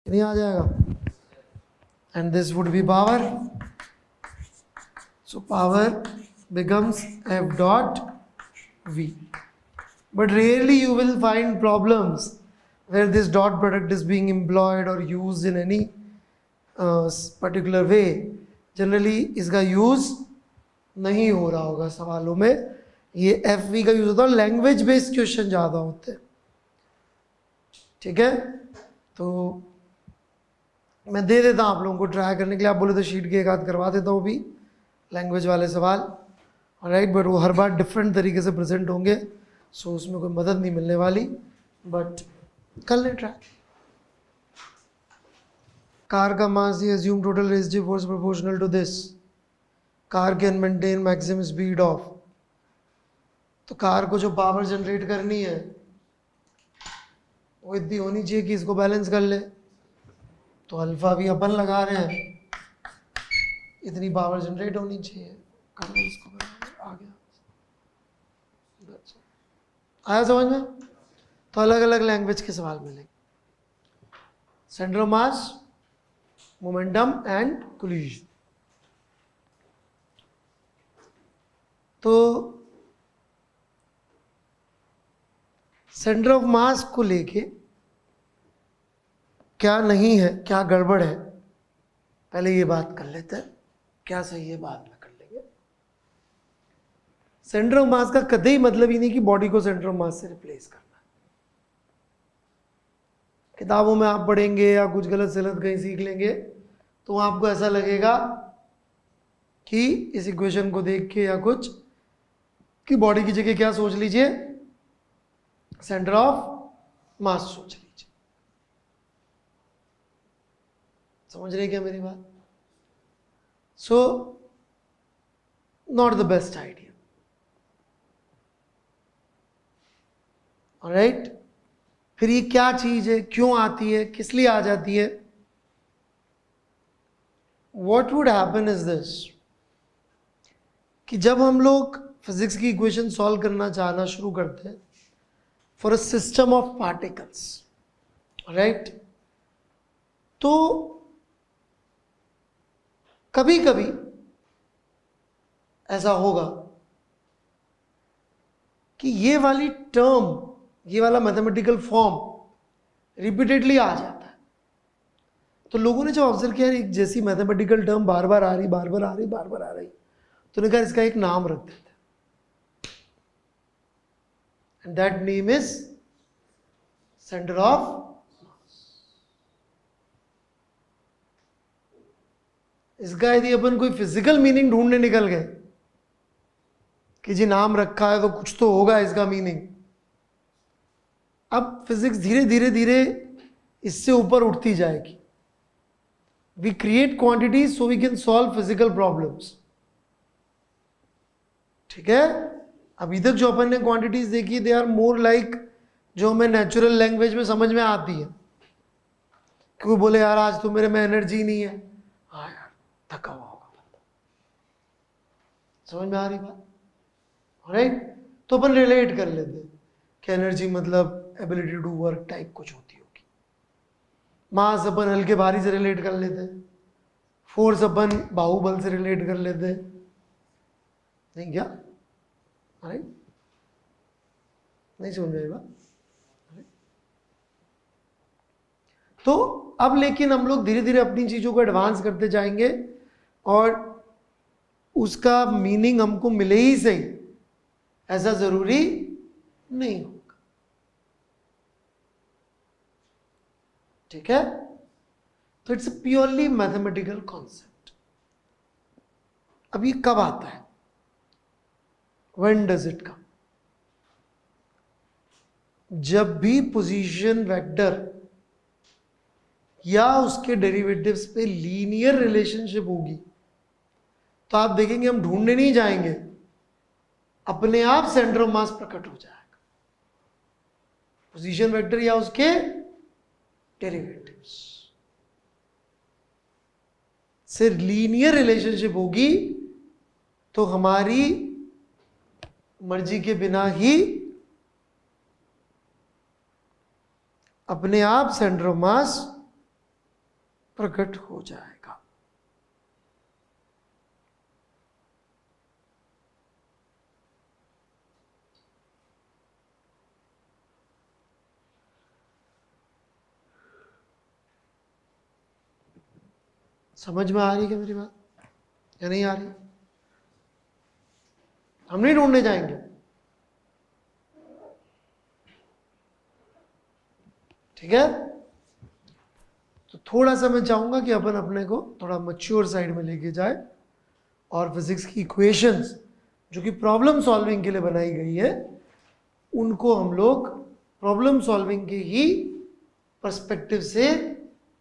नहीं आ जाएगा. And this would be power. So power becomes F dot V. But rarely you will find problems where this dot product is being employed or used in any particular way. Generally इसका use नहीं हो रहा होगा सवालों में. ये F we का use होता है, लैंग्वेज बेस्ड क्वेश्चन ज़्यादा होते हैं. ठीक है, तो मैं दे देता हूँ आप लोगों को ट्राई करने के लिए. आप बोले तो शीट के एक आध करवा देता हूँ भी लैंग्वेज वाले सवाल. राइट, बट वो हर बार डिफरेंट तरीके से प्रेजेंट होंगे, सो उसमें कोई मदद नहीं मिलने वाली. बट कर लें ट्राई. कार का मास ये assume total resistive force proportional to this. Car can maintain maximum speed of. तो कार को जो पावर जनरेट करनी है वो इतनी होनी चाहिए कि इसको बैलेंस कर ले. तो अल्फा भी अपन लगा रहे हैं, इतनी पावर जनरेट होनी चाहिए. कर लो इसको, आ गया. आया समझ में? तो अलग अलग लैंग्वेज के सवाल मिलेंगे. Centre of mass, momentum and collision. तो सेंटर ऑफ मास को लेके क्या नहीं है, क्या गड़बड़ है, पहले ये बात कर लेते हैं. क्या सही है बाद में कर लेंगे. सेंटर ऑफ मास का कतई मतलब ही नहीं कि बॉडी को सेंटर ऑफ मास से रिप्लेस करना है. किताबों में आप पढ़ेंगे या कुछ गलत सलत कहीं सीख लेंगे तो आपको ऐसा लगेगा कि इस इक्वेशन को देख के या कुछ कि बॉडी की जगह क्या सोच लीजिए, सेंटर ऑफ मास सोच लीजिए. समझ रहे क्या मेरी बात? So not the best idea. Alright, फिर ये क्या चीज है, क्यों आती है, किस लिए आ जाती है? What would happen is this कि जब हम लोग फिजिक्स की इक्वेशन सॉल्व करना चाहना शुरू करते हैं for a system of particles, right, तो कभी कभी ऐसा होगा कि ये वाली टर्म, ये वाला मैथमेटिकल फॉर्म रिपीटेडली आ जाता है. तो लोगों ने जो ऑब्जर्व किया, एक जैसी मैथमेटिकल टर्म बार बार आ रही, बार बार आ रही, बार बार आ रही, तो उन्होंने कहा इसका एक नाम रख देते हैं. And that name is centre of. इसका यदि अपन कोई फिजिकल मीनिंग ढूंढने निकल गए कि जी नाम रखा है तो कुछ तो होगा इसका मीनिंग. अब फिजिक्स धीरे धीरे धीरे इससे ऊपर उठती जाएगी. We create quantities so we can solve physical problems. ठीक है, अभी तक जो अपन ने क्वांटिटीज देखी दे आर मोर लाइक जो हमें नेचुरल लैंग्वेज में समझ में आती है. क्यों बोले यार आज तो मेरे में एनर्जी नहीं है, हाँ यार थका हुआ होगा बंदा. समझ में आ रही बात? राइट, तो अपन रिलेट कर लेते हैं कि एनर्जी मतलब एबिलिटी टू वर्क टाइप कुछ होती होगी. मास अपन हल्के भारी से रिलेट कर लेते हैं. फोर्स अपन बाहुबल से रिलेट कर लेते हैं. नहीं क्या? राइट, नहीं समझ में आई बात? तो अब लेकिन हम लोग धीरे धीरे अपनी चीजों को एडवांस करते जाएंगे और उसका मीनिंग हमको मिले ही सही ऐसा जरूरी नहीं होगा. ठीक है, तो it's a purely mathematical concept. अब ये कब आता है? When does it come? जब भी पोजीशन वेक्टर या उसके डेरिवेटिव्स पे लीनियर रिलेशनशिप होगी तो आप देखेंगे हम ढूंढने नहीं जाएंगे, अपने आप सेंटर ऑफ मास प्रकट हो जाएगा. पोजीशन वेक्टर या उसके डेरिवेटिव्स से लीनियर रिलेशनशिप होगी तो हमारी मर्जी के बिना ही अपने आप सेंटर ऑफ मास प्रकट हो जाएगा। समझ में आ रही है क्या मेरी बात या नहीं आ रही? हम नहीं ढूंढने जाएंगे, ठीक है? तो थोड़ा सा मैं चाहूंगा कि अपन अपने को थोड़ा मैच्योर साइड में लेके जाए और फिजिक्स की इक्वेशंस जो कि प्रॉब्लम सॉल्विंग के लिए बनाई गई है उनको हम लोग प्रॉब्लम सॉल्विंग के ही पर्सपेक्टिव से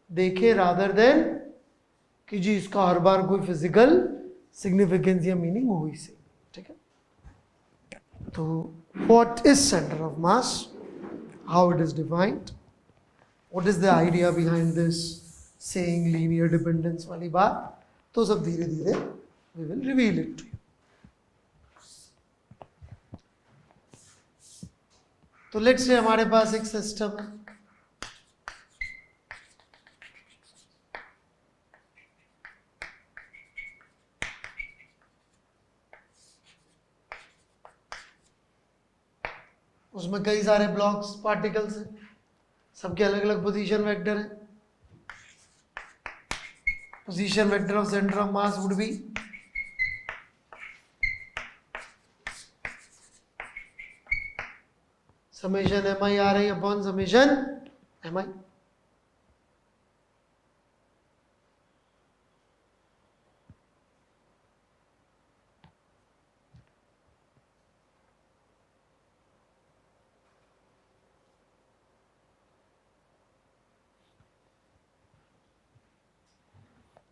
देखें, रादर देन कि जी इसका हर बार कोई फिजिकल सिग्निफिकेंस या मीनिंग हो ही से, ठीक है? तो what is centre of mass, how it is defined, what is the idea behind this saying linear dependence वाली बात, तो सब धीरे धीरे we will reveal it to you. तो लेट्स से हमारे पास एक सिस्टम है, उसमें कई सारे ब्लॉक्स पार्टिकल्स हैं, सबके अलग अलग पोजीशन वेक्टर हैं। Position vector of centre of mass would be summation M i आ रही अपॉन समेशन एम आई।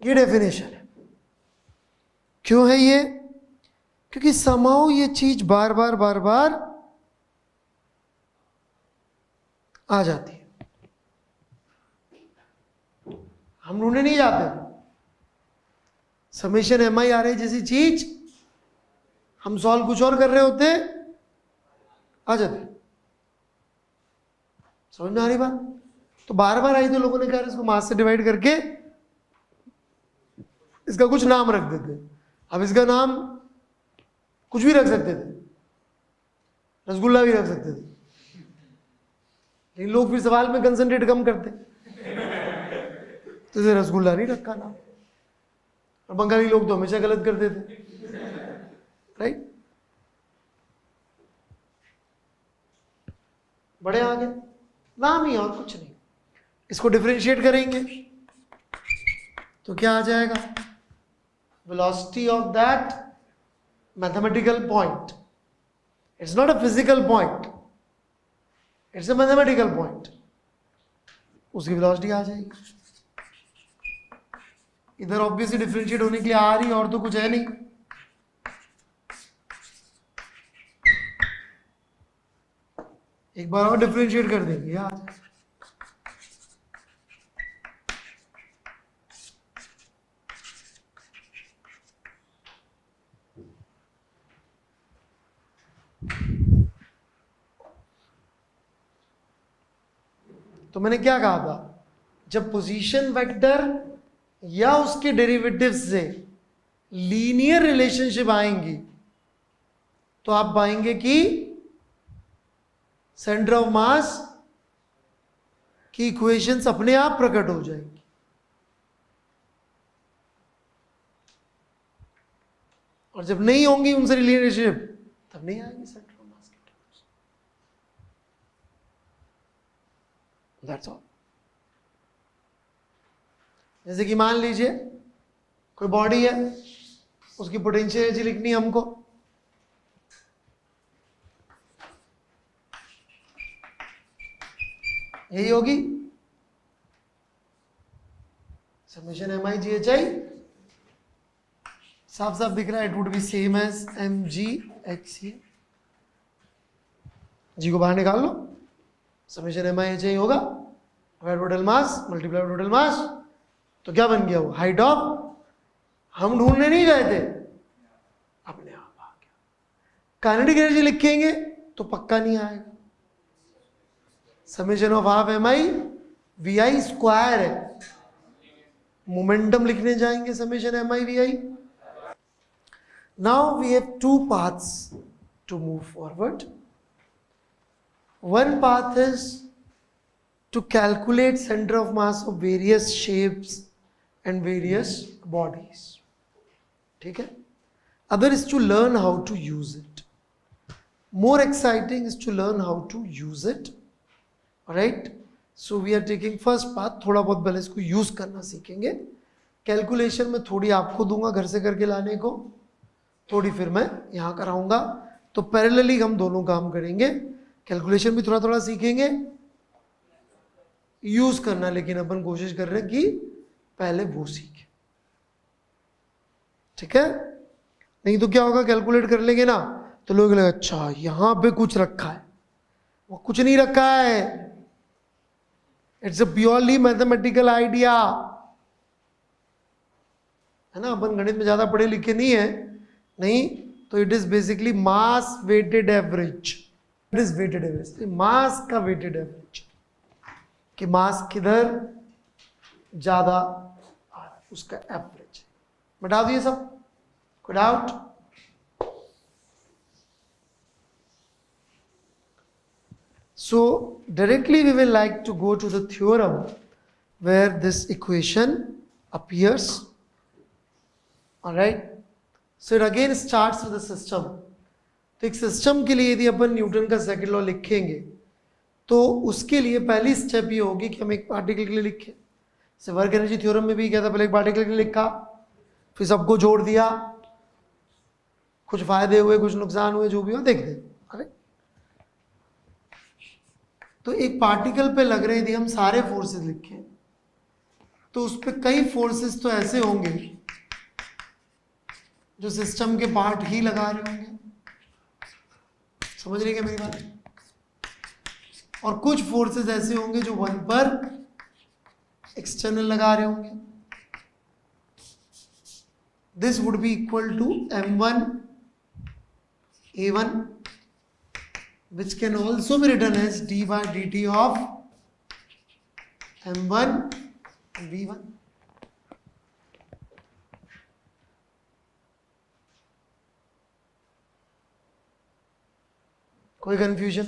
ये डेफिनेशन है। क्यों है ये? क्योंकि समाओ ये चीज बार बार आ जाती है, हम ढूंढने नहीं जाते। समेशन एम आई आ रही जैसी चीज हम सॉल्व कुछ और कर रहे होते आ जाते। समझ में आ रही बात? तो बार बार आई तो लोगों ने कहा इसको मास से डिवाइड करके इसका कुछ नाम रख देते। अब इसका नाम कुछ भी रख सकते थे, रसगुल्ला भी रख सकते थे, लेकिन लोग फिर सवाल में कंसंट्रेट कम करते तो इसे रसगुल्ला नहीं रखा नाम। और बंगाली लोग तो हमेशा गलत करते थे, राइट? बड़े आगे नाम ही और कुछ नहीं। इसको डिफरेंशिएट करेंगे तो क्या आ जाएगा? velocity of that mathematical point. It's not a physical point, it's a mathematical point. उसकी velocity आ जाएगी। इधर ऑब्वियसली डिफरेंशिएट होने के लिए आ रही, और तो कुछ है नहीं। एक बार और डिफरेंशिएट कर देंगे यार, तो मैंने क्या कहा था, जब पोजीशन वेक्टर या उसके डेरिवेटिव्स से लीनियर रिलेशनशिप आएंगी तो आप पाएंगे कि सेंटर ऑफ मास की इक्वेशंस अपने आप प्रकट हो जाएंगी। और जब नहीं होंगी उनसे रिलेशनशिप तब नहीं आएंगी सेंटर ऑफ मास की। That's all. जैसे कि मान लीजिए कोई बॉडी है, उसकी पोटेंशियल एनर्जी लिखनी है हमको, यही होगी summation M I G H I. साफ साफ दिख रहा है, it would be same as M G H C. G को बाहर निकाल लो, summation M I H I होगा total mass multiply total mass. तो क्या बन गया वो? हाइट ऑफ, हम ढूंढने नहीं गए थे, अपने आप आ गया। काइनेटिक एनर्जी लिखेंगे तो पक्का नहीं आएगा। Summation of half M I we I square है, मोमेंटम लिखने जाएंगे summation M I we I. Now we have two paths to move forward. One path is to calculate center of mass of various shapes and various bodies. ठीक है. Other is to learn how to use it. More exciting is to learn how to use it. Alright. So we are taking first path. थोड़ा बहुत पहले इसको use करना सीखेंगे. Calculation में थोड़ी आपको दूंगा घर से करके लाने को, थोड़ी फिर मैं यहाँ कराऊंगा. तो पैरेलली हम दोनों काम करेंगे. Calculation भी थोड़ा थोड़ा सीखेंगे, यूज करना लेकिन अपन कोशिश कर रहे हैं कि पहले वो सीखे. ठीक है. नहीं तो क्या होगा, कैलकुलेट कर लेंगे ना तो लोग लगेगा अच्छा यहां पे कुछ रखा है, वो कुछ नहीं रखा है. It's a purely mathematical idea है ना. अपन गणित में ज्यादा पढ़े लिखे नहीं है, नहीं तो it is basically mass weighted average. It is weighted average, mass का वेटेड एवरेज कि मास किधर ज्यादा आ रहा है उसका एवरेज. बता दिए सब, कोई doubt? So directly we will like to go to the theorem where this equation appears. All right. So it again starts with the system. तो एक सिस्टम के लिए यदि अपन न्यूटन का सेकंड लॉ लिखेंगे तो उसके लिए पहली स्टेप ये होगी कि हम एक पार्टिकल के लिए लिखें. से वर्क एनर्जी थ्योरम में भी क्या था, पहले एक पार्टिकल के लिए लिखा, फिर सबको जोड़ दिया, कुछ फायदे हुए कुछ नुकसान हुए, जो भी हो देख दे. अरे तो एक पार्टिकल पे लग रहे यदि हम सारे फोर्सेस लिखें तो उस पर कई फोर्सेस तो ऐसे होंगे जो सिस्टम के पार्ट ही लगा रहे होंगे. समझ रहे क्या मेरी बात? और कुछ फोर्सेस ऐसे होंगे जो वन पर एक्सटर्नल लगा रहे होंगे. This would be equal to m1 a1 which can also be written as d by dt of m1 v1. कोई कंफ्यूजन?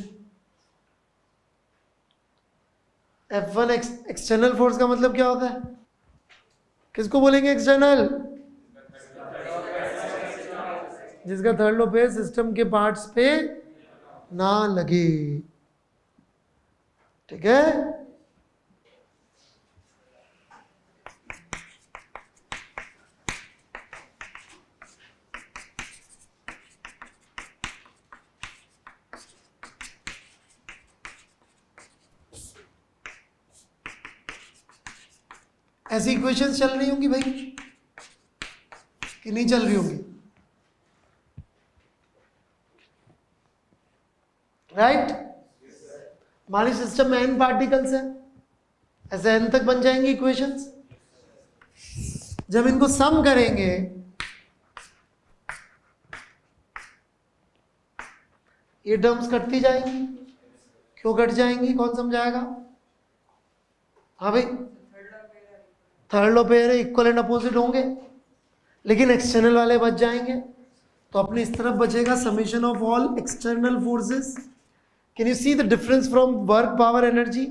F1 एक्सटर्नल फोर्स का मतलब क्या होता है? किसको बोलेंगे एक्सटर्नल? जिसका थर्ड लो पे सिस्टम के पार्ट्स पे ना लगे. ठीक है. ऐसी इक्वेशंस चल रही होंगी भाई कि नहीं चल रही होंगी? राइट. हमारी सिस्टम में n पार्टिकल्स हैं, ऐसे n तक बन जाएंगी इक्वेशंस. जब इनको सम करेंगे ये टर्म्स कटती जाएंगी. क्यों कट जाएंगी, कौन समझाएगा? हाँ भाई, थर्ड लो पेयर है, इक्वल एंड अपोजिट होंगे, लेकिन एक्सटर्नल वाले बच जाएंगे. तो अपनी इस तरफ बचेगा summation of all external forces. Can you see the difference from work power energy?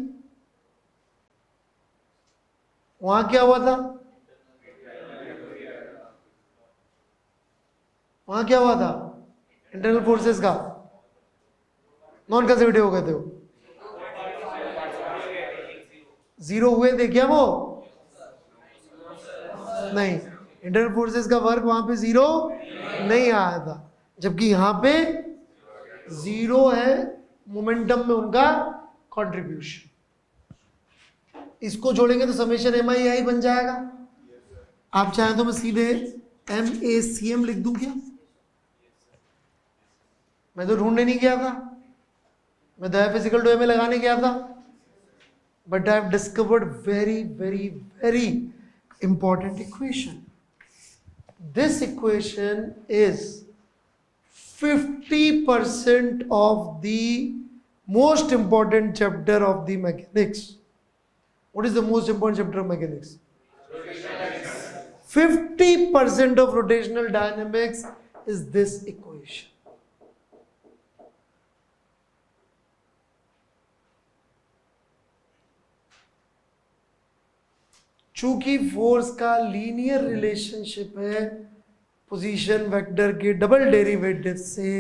वहां क्या हुआ था, वहां क्या हुआ था? इंटरनल फोर्सेस का नॉन कंजर्वेटिव हो गए थे, वो जीरो हुए थे क्या? वो नहीं, इंटरनल फोर्सेस का वर्क वहां पे जीरो नहीं आया था, जबकि यहां पे जीरो है मोमेंटम में उनका कंट्रीब्यूशन. इसको जोड़ेंगे तो समेशन एम आई आई बन जाएगा. आप चाहें तो मैं सीधे MACM लिख दूं क्या? मैं तो ढूंढने नहीं गया था, मैं तो फिजिकल डो में लगाने गया था. But I have discovered very very very important equation. This equation is 50% of the most important chapter of the mechanics. What is the most important chapter of mechanics? 50% of rotational dynamics is this equation. चूंकि force का linear relationship है position vector के double derivative से,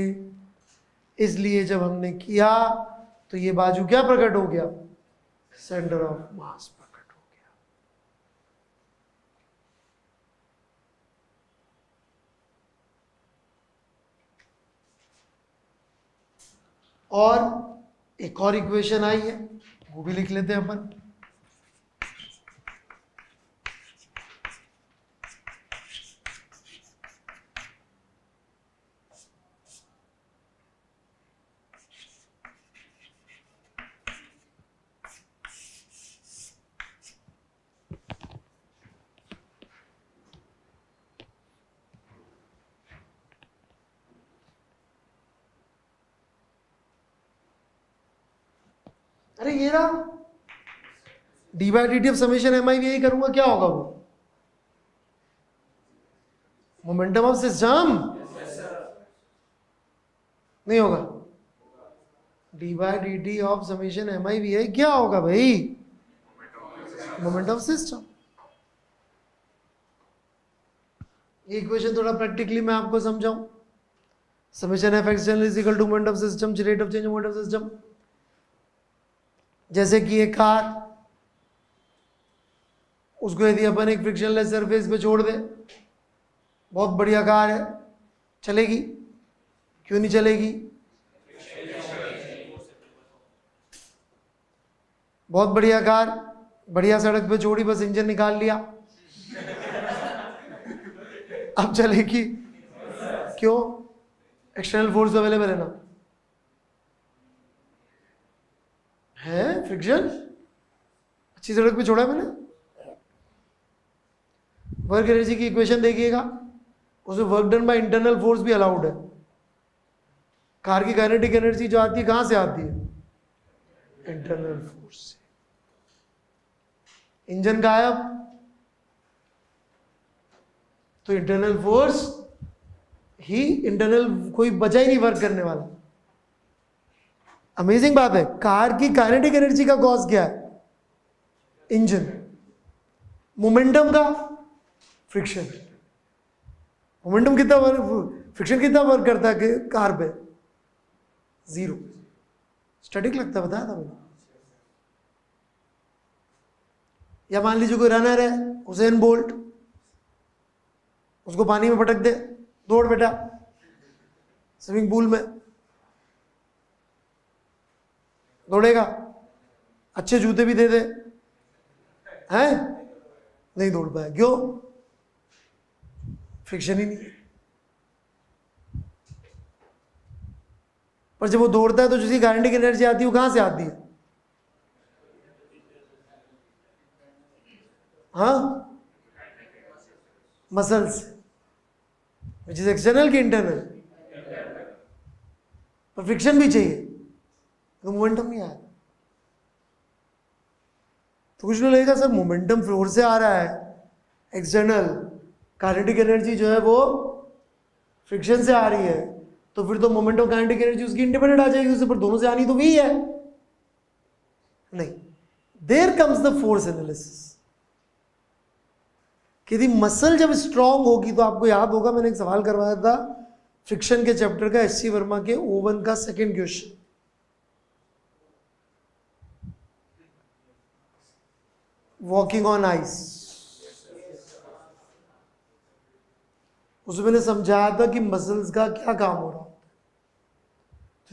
इसलिए जब हमने किया तो ये बाजू क्या प्रकट हो गया? सेंटर ऑफ मास प्रकट हो गया। और एक और इक्वेशन आई है, वो भी लिख लेते हैं अपन। अरे ये ना d by d t of summation M i यही करूंगा, क्या होगा वो? मोमेंटम ऑफ सिस्टम नहीं होगा। D by d t of summation M I we i क्या होगा भाई? Moment of system. ये इक्वेशन थोड़ा प्रैक्टिकली मैं आपको समझाऊं। Summation f external is equal to moment of system rate of change of moment of system. जैसे कि एक कार, उसको यदि अपन एक फ्रिक्शनलेस सरफेस पे छोड़ दे, बहुत बढ़िया कार है, चलेगी? क्यों नहीं चलेगी? बहुत बढ़िया कार, बढ़िया सड़क पे छोड़ी, बस इंजन निकाल लिया, अब चलेगी? क्यों? एक्सटर्नल फोर्स अवेलेबल है ना, है फ्रिक्शन, अच्छी सड़क पे छोड़ा है मैंने। वर्क एनर्जी की इक्वेशन देखिएगा, उसमें work done by internal force भी अलाउड है। कार की काइनेटिक एनर्जी जो आती है कहां से आती है? इंटरनल फोर्स से। इंजन गायब तो इंटरनल फोर्स ही, इंटरनल कोई बचा ही नहीं वर्क करने वाला। अमेजिंग बात है, कार की काइनेटिक एनर्जी का कॉज क्या है? इंजन। मोमेंटम का? फ्रिक्शन। मोमेंटम कितना वर्क, फ्रिक्शन कितना वर्क करता है कार पे? 0। स्टैटिक लगता है, बताया था मैंने। या मान लीजिए कोई रनर है, हुसैन बोल्ट, उसको पानी में पटक दे, दौड़ बेटा स्विमिंग पूल में, दौड़ेगा? अच्छे जूते भी दे दे, हैं? नहीं दौड़ पाया, क्यों? फ्रिक्शन ही नहीं। पर जब वो दौड़ता है तो जिसकी काइनेटिक एनर्जी आती है वो कहां से आती है? हाँ, मसल्स, विच इज एक्सटर्नल की इंटरनल। पर फ्रिक्शन भी चाहिए तो मोमेंटम नहीं आया। तो कुछ लोग लगेगा सर मोमेंटम फ्लोर से आ रहा है एक्सटर्नल, काइनेटिक एनर्जी जो है वो फ्रिक्शन से आ रही है, तो फिर तो मोमेंट ऑफ काइनेटिक एनर्जी उसकी इंडिपेंडेंट आ जाएगी उससे, पर दोनों से आनी तो वही है। नहीं, there comes the force analysis. कि यदि मसल जब स्ट्रांग होगी, तो आपको याद होगा मैंने एक सवाल करवाया था फ्रिक्शन के चैप्टर का, एस सी वर्मा के O1 का second question. Walking on ice, उसमें मैंने समझाया था कि मसल्स का क्या काम हो रहा है।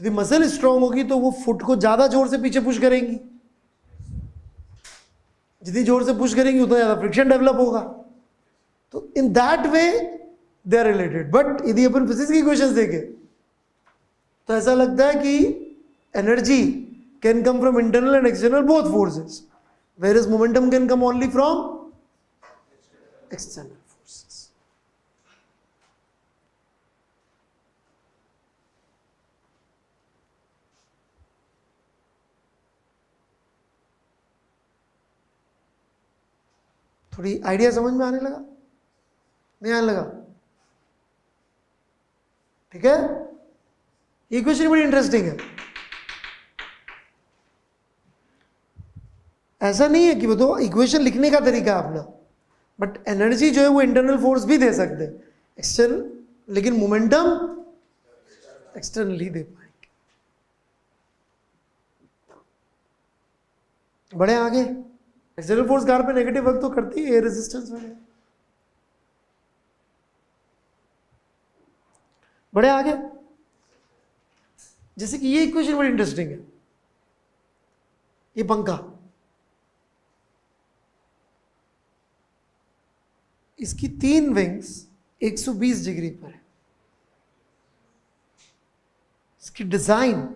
यदि मसल स्ट्रांग होगी तो वो फुट को ज्यादा जोर से पीछे पुश करेंगी, जितनी जोर से पुश करेंगी उतना ज्यादा फ्रिक्शन डेवलप होगा। तो in that way they are related. But यदि अपन फिजिक्स की क्वेश्चंस देखें तो ऐसा लगता है कि energy can come from internal and external both forces, whereas momentum can come only from external forces. थोड़ी आइडिया समझ में आने लगा, नहीं आने लगा? ठीक है, ये क्वेश्चन बड़ी इंटरेस्टिंग है। ऐसा नहीं है कि वो तो इक्वेशन लिखने का तरीका अपना, बट एनर्जी जो है वो इंटरनल फोर्स भी दे सकते हैं एक्सटर्नल, लेकिन मोमेंटम एक्सटर्नली दे पाएंगे। बड़े आगे, एक्सटर्नल फोर्स कार पे नेगेटिव वर्क तो करती है, एयर रेजिस्टेंस वगैरह। बड़े आगे, जैसे कि ये इक्वेशन बड़ी इंटरेस्टिंग है। ये पंखा, इसकी 3 विंग्स 120 डिग्री पर है। इसकी डिजाइन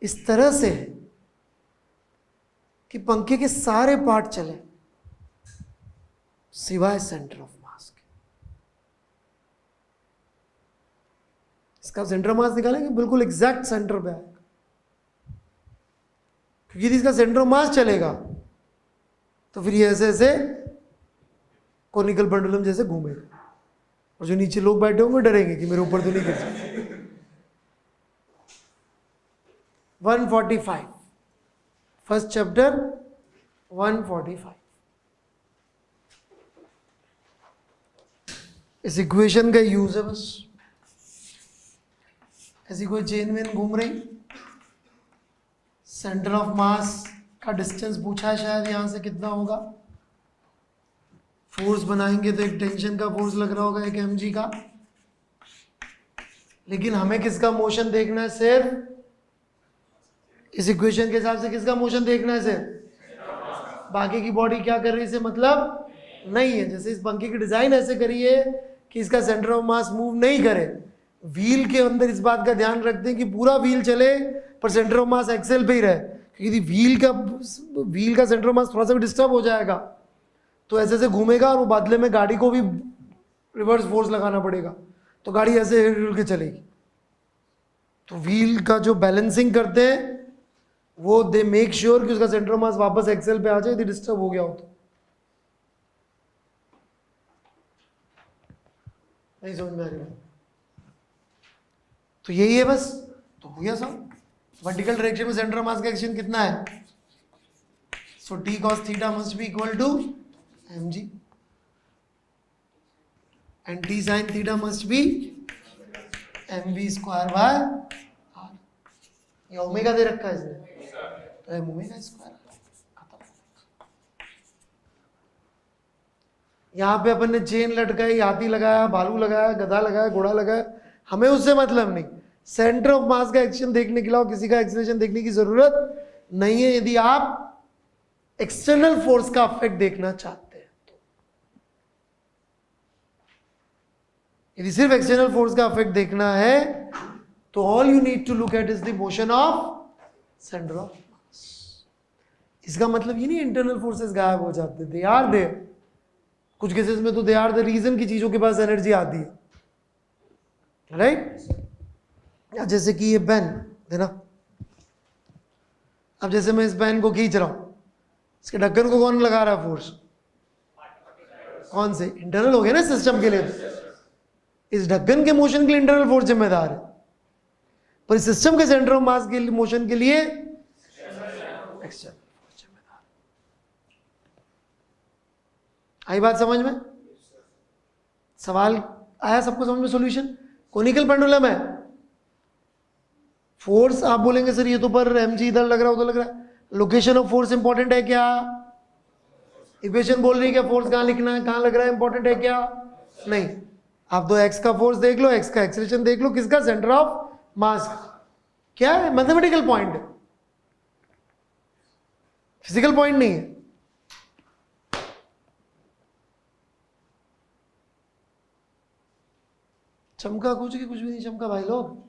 इस तरह से है कि पंखे के सारे पार्ट चले सिवाय सेंटर ऑफ मास के। इसका सेंटर ऑफ मास निकालेंगे, बिल्कुल एग्जैक्ट सेंटर पे आएगा, क्योंकि यदि इसका सेंटर ऑफ मास चलेगा तो फिर ये ऐसे ऐसे कोनिकल पेंडुलम जैसे घूमेगा, और जो नीचे लोग बैठे होंगे डरेंगे कि मेरे ऊपर तो नहीं गिर जाए। 145, फर्स्ट चैप्टर 145। इस इक्वेशन का यूज है बस। ऐसी कोई चेन वेन घूम रही, सेंटर ऑफ मास का डिस्टेंस पूछा है शायद, यहां से कितना होगा। फोर्स बनाएंगे तो एक टेंशन का फोर्स लग रहा होगा, एक mg का, लेकिन हमें किसका मोशन देखना है? सिर्फ इस इक्वेशन के हिसाब से किसका मोशन देखना है? सिर्फ। बाकी की बॉडी क्या कर रही है इसे मतलब नहीं है। जैसे इस पंखे की डिजाइन ऐसे करी है कि इसका सेंटर ऑफ मास मूव नहीं करे। व्हील के अंदर इस बात का ध्यान रखते हैं कि पूरा व्हील चले पर सेंटर ऑफ मास एक्सेल पे ही रहे, क्योंकि व्हील का सेंटर ऑफ मास थोड़ा सा भी डिस्टर्ब हो जाएगा तो ऐसे ऐसे घूमेगा, और वो बदले में गाड़ी को भी रिवर्स फोर्स लगाना पड़ेगा, तो गाड़ी ऐसे हिल के चलेगी। तो व्हील का जो बैलेंसिंग करते हैं वो दे मेक श्योर कि उसका सेंटर ऑफ मास वापस एक्सेल पे आ जाए यदि डिस्टर्ब हो गया हो तो। नहीं समझ में आ रही? तो यही है बस, तो हो गया सब। वर्टिकल डायरेक्शन में सेंटर ऑफ मास का एक्शन कितना है? So t cos theta must be equal to mg and t sin theta must be mv square by r। ये ओमेगा दे रखा है इसने, तो ओमेगा स्क्वायर खत्म। यहाँ पे अपन ने चेन लटकाई, हाथी लगाया, भालू लगाया, गधा लगाया, घोड़ा लगाया, हमें उससे मतलब नहीं। सेंटर ऑफ मास का एक्शन देखने के अलावा किसी का एक्सीलरेशन देखने की जरूरत नहीं है यदि आप एक्सटर्नल फोर्स का इफेक्ट देखना चाहते हैं तो। यदि सिर्फ एक्सटर्नल फोर्स का इफेक्ट देखना है तो all you need to look at is the motion of centre of mass. इसका मतलब ये नहीं इंटरनल फोर्सेस गायब हो जाते, दे आर देयर। कुछ केसेस में तो दे आर द रीजन की चीजों के पास एनर्जी आती है, राइट? या जैसे कि ये पेन देना, अब जैसे मैं इस पेन को खींच रहा हूं, इसके ढक्कन को कौन लगा रहा है फोर्स? कौन से? इंटरनल हो गया ना सिस्टम के लिए। इस ढक्कन के मोशन के लिए इंटरनल फोर्स जिम्मेदार है, पर सिस्टम के सेंटर ऑफ मास के लिए मोशन के लिए एक्सटर्नल फोर्स जिम्मेदार। आई बात समझ में? सवाल आया सबको समझ में? सॉल्यूशन कोनिकल पेंडुलम है, फोर्स आप बोलेंगे सर ये तो पर mg इधर लग रहा है उधर लग रहा है, लोकेशन ऑफ फोर्स इंपॉर्टेंट है क्या? इक्वेशन बोल रही है क्या फोर्स कहां लिखना है, कहां लग रहा है, इंपॉर्टेंट है क्या? नहीं। आप तो x का फोर्स देख लो, x का एक्सेलरेशन देख लो, किसका? सेंटर ऑफ मास। क्या है? मैथमेटिकल पॉइंट है, फिजिकल पॉइंट नहीं है। चमका कुछ की कुछ भी नहीं चमका भाई लोग।